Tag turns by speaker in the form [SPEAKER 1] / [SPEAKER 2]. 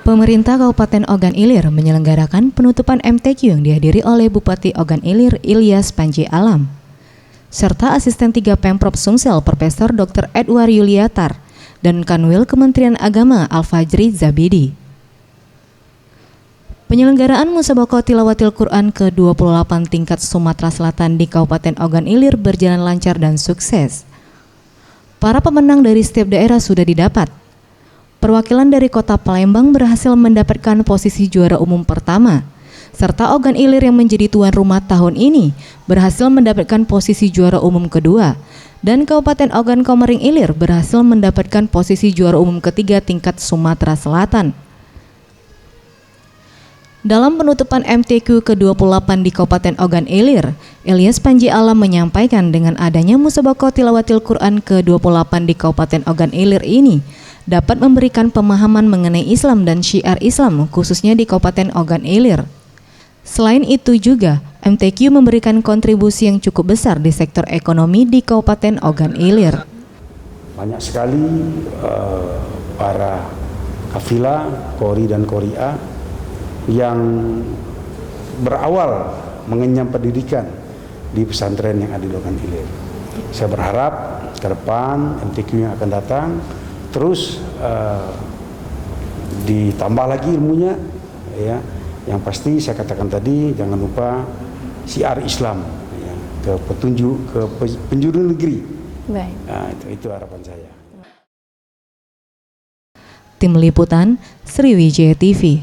[SPEAKER 1] Pemerintah Kabupaten Ogan Ilir menyelenggarakan penutupan MTQ yang dihadiri oleh Bupati Ogan Ilir Ilyas Panji Alam, serta Asisten 3 Pemprov Sumsel Profesor Dr. Edward Yuliatar dan Kanwil Kementerian Agama Al-Fajri Zabidi. Penyelenggaraan Musabaqah Tilawatil Quran ke-28 tingkat Sumatera Selatan di Kabupaten Ogan Ilir berjalan lancar dan sukses. Para pemenang dari setiap daerah sudah didapat. Perwakilan dari Kota Palembang berhasil mendapatkan posisi juara umum pertama, serta Ogan Ilir yang menjadi tuan rumah tahun ini berhasil mendapatkan posisi juara umum kedua, dan Kabupaten Ogan Komering Ilir berhasil mendapatkan posisi juara umum ketiga tingkat Sumatera Selatan. Dalam penutupan MTQ ke-28 di Kabupaten Ogan Ilir, Ilyas Panji Alam menyampaikan dengan adanya Musabaqah Tilawatil Quran ke-28 di Kabupaten Ogan Ilir ini dapat memberikan pemahaman mengenai Islam dan syiar Islam khususnya di Kabupaten Ogan Ilir. Selain itu juga, MTQ memberikan kontribusi yang cukup besar di sektor ekonomi di Kabupaten Ogan Ilir.
[SPEAKER 2] Banyak sekali para kafilah, kori dan koria yang berawal mengenyam pendidikan di pesantren yang ada di Ogan Ilir. Saya berharap ke depan MTQ yang akan datang terus ditambah lagi ilmunya, ya. Yang pasti saya katakan tadi, jangan lupa syiar Islam, ya, ke petunjuk ke penjuru negeri. Baik. Nah, itu harapan saya.
[SPEAKER 1] Tim Liputan Sriwijaya TV.